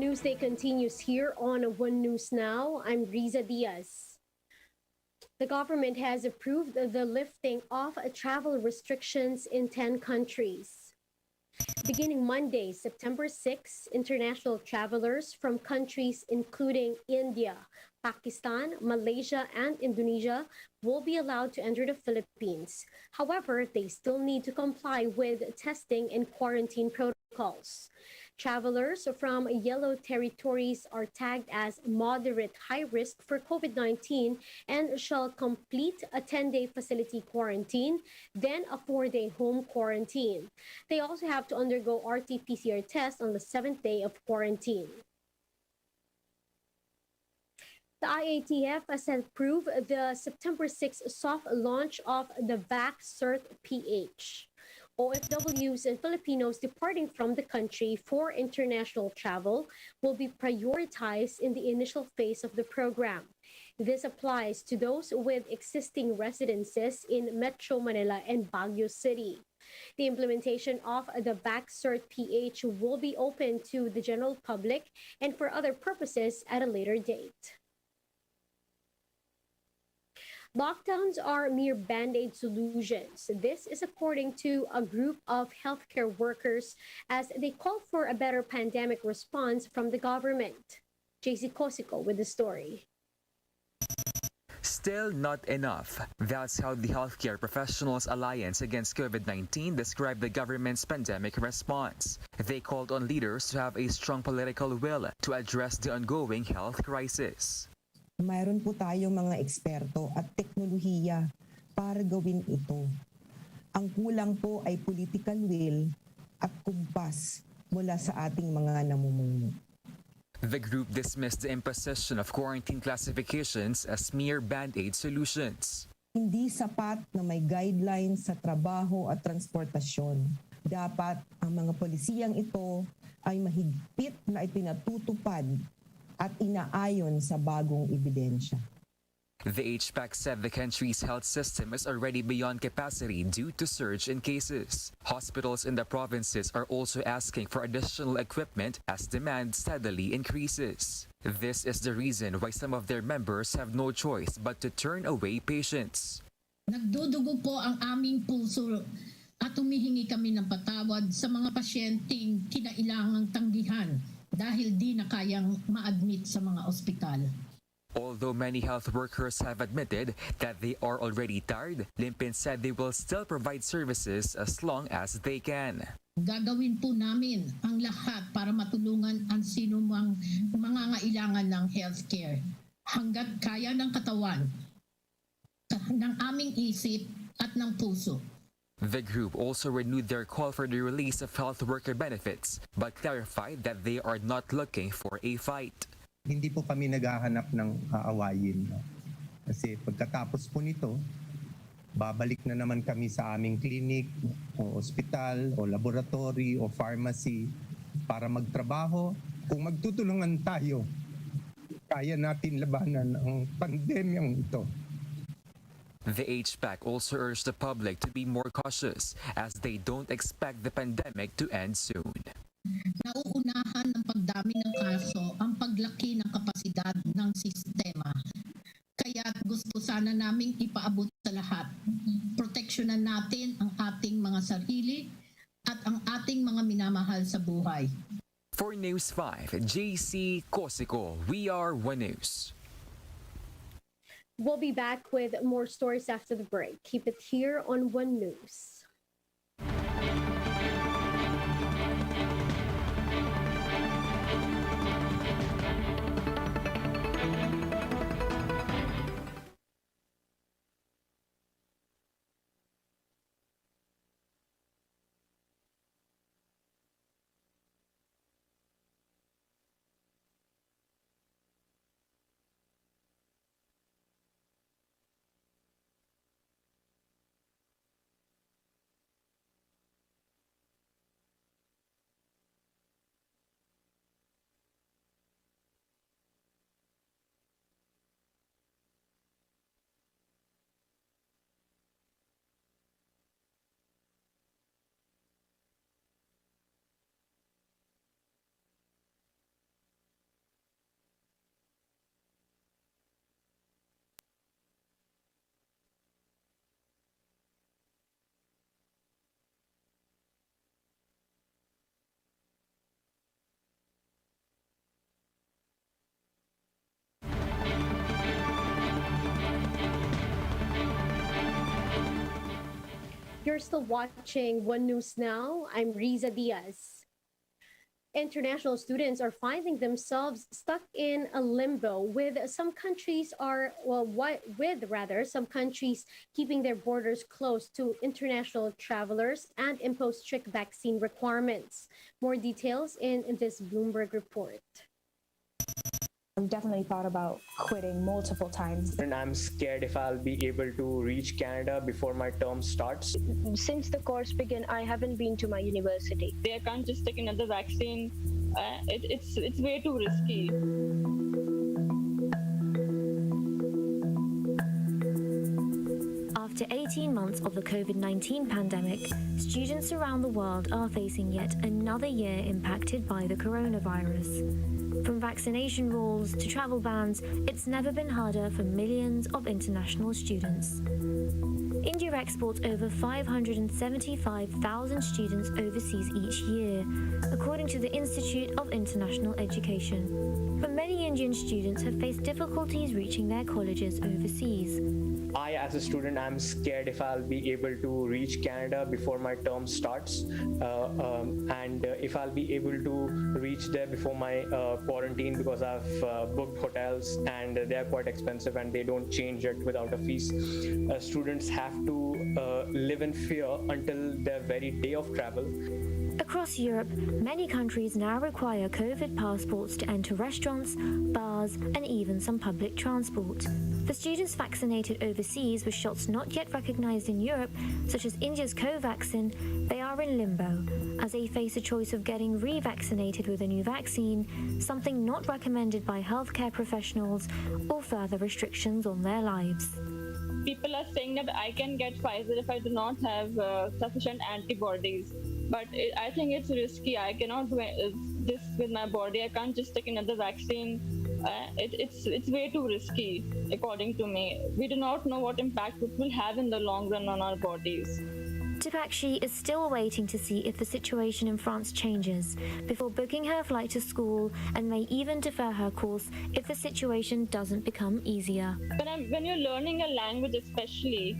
Newsday continues here on One News Now. I'm Riza Diaz. The government has approved the lifting of travel restrictions in 10 countries. Beginning Monday, September 6, international travelers from countries including India, Pakistan, Malaysia, and Indonesia will be allowed to enter the Philippines. However, they still need to comply with testing and quarantine protocols. Travelers from yellow territories are tagged as moderate high risk for COVID-19 and shall complete a 10-day facility quarantine, then a 4-day home quarantine. They also have to undergo RT-PCR test on the 7th day of quarantine. The IATF has approved the September 6 soft launch of the VaxCertPH. OFWs and Filipinos departing from the country for international travel will be prioritized in the initial phase of the program. This applies to those with existing residences in Metro Manila and Baguio City. The implementation of the VaxCertPH will be open to the general public and for other purposes at a later date. Lockdowns are mere band-aid solutions. This is according to a group of healthcare workers as they call for a better pandemic response from the government. JC Cosico with the story. Still not enough. That's how the Healthcare Professionals Alliance Against COVID-19 described the government's pandemic response. They called on leaders to have a strong political will to address the ongoing health crisis. Mayroon po tayong mga eksperto at teknolohiya para gawin ito. Ang kulang po ay political will at kumpas mula sa ating mga namumuno. The group dismissed the imposition of quarantine classifications as mere band-aid solutions. Hindi sapat na may guidelines sa trabaho at transportasyon. Dapat ang mga polisiyang ito ay mahigpit na ipinatutupad at inaayon sa bagong ebidensya. The HPAC said the country's health system is already beyond capacity due to surge in cases. Hospitals in the provinces are also asking for additional equipment as demand steadily increases. This is the reason why some of their members have no choice but to turn away patients. Nagdudugo po ang aming puso at humihingi kami ng patawad sa mga pasyenteng kinailangang tanggihan dahil di na kayang ma-admit sa mga ospital. Although many health workers have admitted that they are already tired, Limpin said they will still provide services as long as they can. Gagawin po namin ang lahat para matulungan ang sinumang mangangailangan ng healthcare hanggat kaya ng katawan, ng aming isip at ng puso. The group also renewed their call for the release of health worker benefits but clarified that they are not looking for a fight. Hindi po kami naghahanap ng aawayin. Kasi pagkatapos po nito, babalik na naman kami sa aming clinic o ospital o laboratory o pharmacy para magtrabaho. Kung magtutulungan tayo, kaya natin labanan ang pandemyang ito. The HPAC also urged the public to be more cautious as they don't expect the pandemic to end soon. Nauunahan ng pagdami ng kaso ang paglaki ng kapasidad ng sistema. Kaya gusto sana naming ipaabot sa lahat. Proteksyonan natin ang ating mga sarili at ang ating mga minamahal sa buhay. For News 5, JC Cosico, we are One News. We'll be back with more stories after the break. Keep it here on One News. you're still watching One News Now, I'm Riza Diaz. International students are finding themselves stuck in a limbo with some countries some countries keeping their borders closed to international travelers and impose strict vaccine requirements. More details in this Bloomberg report. I've definitely thought about quitting multiple times. And I'm scared if I'll be able to reach Canada before my term starts. Since the course began, I haven't been to my university. I can't just take another vaccine. It's way too risky. After 18 months of the COVID-19 pandemic, students around the world are facing yet another year impacted by the coronavirus. From vaccination rules to travel bans, it's never been harder for millions of international students. India exports over 575,000 students overseas each year, according to the Institute of International Education. But many Indian students have faced difficulties reaching their colleges overseas. I, as a student, I'm scared if I'll be able to reach Canada before my term starts, and if I'll be able to reach there before my quarantine, because I've booked hotels and they're quite expensive and they don't change it without a fees. Students have to live in fear until their very day of travel. Across Europe, many countries now require COVID passports to enter restaurants, bars, and even some public transport. For students vaccinated overseas with shots not yet recognized in Europe, such as India's Covaxin, they are in limbo, as they face a choice of getting revaccinated with a new vaccine, something not recommended by healthcare professionals, or further restrictions on their lives. People are saying that I can get Pfizer if I do not have sufficient antibodies. But I think it's risky. I cannot do this with my body. I can't just take another vaccine. It's way too risky, according to me. We do not know what impact it will have in the long run on our bodies. Tipakshi is still waiting to see if the situation in France changes before booking her flight to school, and may even defer her course if the situation doesn't become easier. When you're learning a language, especially,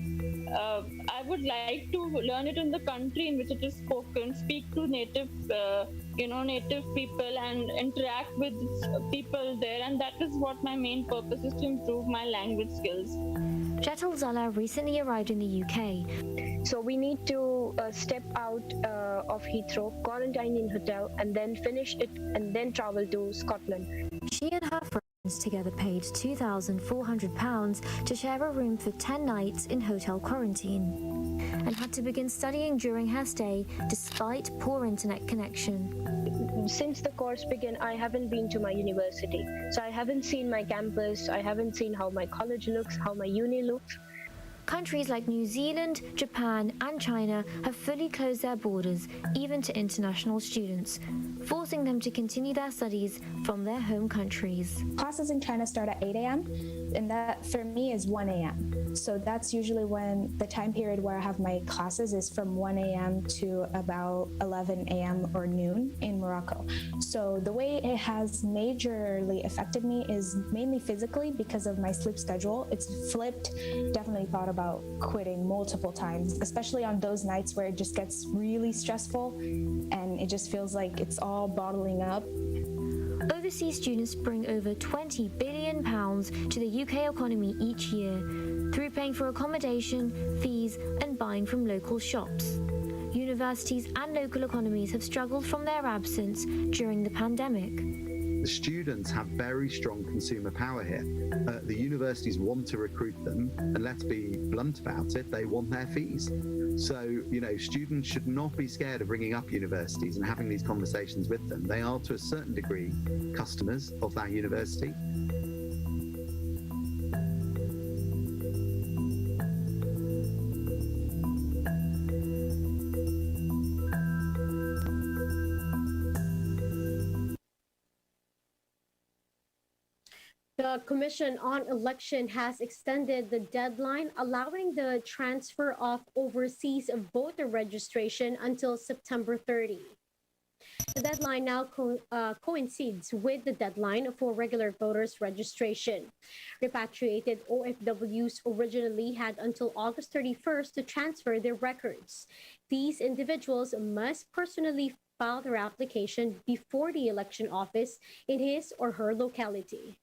I would like to learn it in the country in which it is spoken, speak to native people and interact with people there, and that is what my main purpose is, to improve my language skills. Jetal Zala recently arrived in the UK. So we need to step out of Heathrow, quarantine in hotel, and then finish it and then travel to Scotland. She and her friends together paid £2,400 to share a room for 10 nights in hotel quarantine, and had to begin studying during her stay despite poor internet connection. Since the course began, I haven't been to my university. So I haven't seen my campus, I haven't seen how my college looks, how my uni looks. Countries like New Zealand, Japan, and China have fully closed their borders, even to international students, forcing them to continue their studies from their home countries. Classes in China start at 8 a.m., and that for me is 1 a.m. So that's usually when the time period where I have my classes is from 1 a.m. to about 11 a.m. or noon in Morocco. So the way it has majorly affected me is mainly physically because of my sleep schedule. It's flipped. Definitely thought about quitting multiple times, especially on those nights where it just gets really stressful and it just feels like it's all bottling up. Overseas students bring over £20 billion to the UK economy each year through paying for accommodation, fees, and buying from local shops. Universities and local economies have struggled from their absence during the pandemic. The students have very strong consumer power here. The universities want to recruit them, and let's be blunt about it, they want their fees. So, students should not be scared of bringing up universities and having these conversations with them. They are, to a certain degree, customers of that university. The Commission on Election has extended the deadline allowing the transfer of overseas voter registration until September 30. The deadline now coincides with the deadline for regular voters' registration. Repatriated OFWs originally had until August 31st to transfer their records. These individuals must personally file their application before the election office in his or her locality.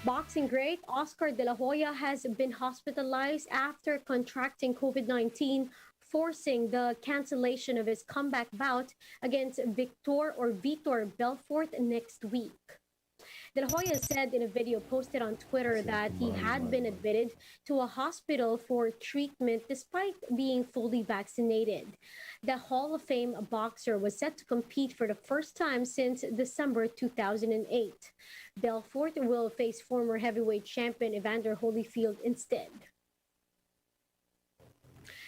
Boxing great Oscar De La Hoya has been hospitalized after contracting COVID-19, forcing the cancellation of his comeback bout against Vitor Belfort next week. De La Hoya said in a video posted on Twitter that he had been admitted to a hospital for treatment despite being fully vaccinated. The Hall of Fame boxer was set to compete for the first time since December 2008. Belfort will face former heavyweight champion Evander Holyfield instead.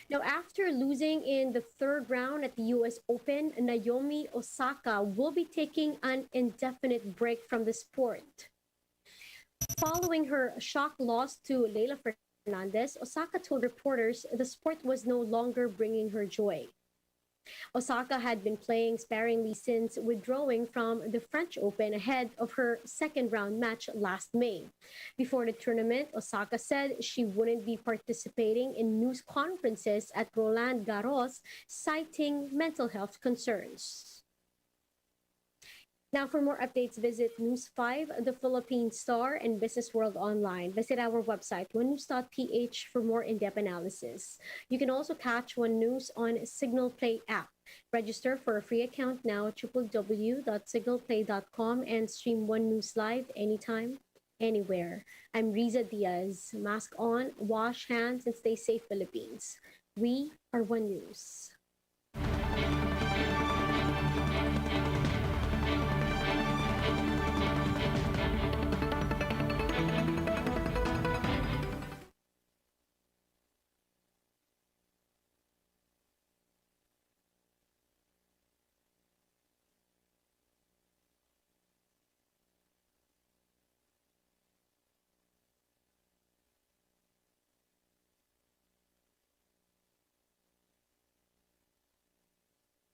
Now, after losing in the third round at the US Open, Naomi Osaka will be taking an indefinite break from the sport. Following her shock loss to Leyla Fernandez, Osaka told reporters the sport was no longer bringing her joy. Osaka had been playing sparingly since withdrawing from the French Open ahead of her second round match last May. Before the tournament, Osaka said she wouldn't be participating in news conferences at Roland Garros, citing mental health concerns. Now, for more updates, visit News 5, The Philippine Star, and Business World Online. Visit our website, onenews.ph, for more in-depth analysis. You can also catch One News on Signal Play app. Register for a free account now at www.signalplay.com and stream One News live anytime, anywhere. I'm Riza Diaz. Mask on, wash hands, and stay safe, Philippines. We are One News.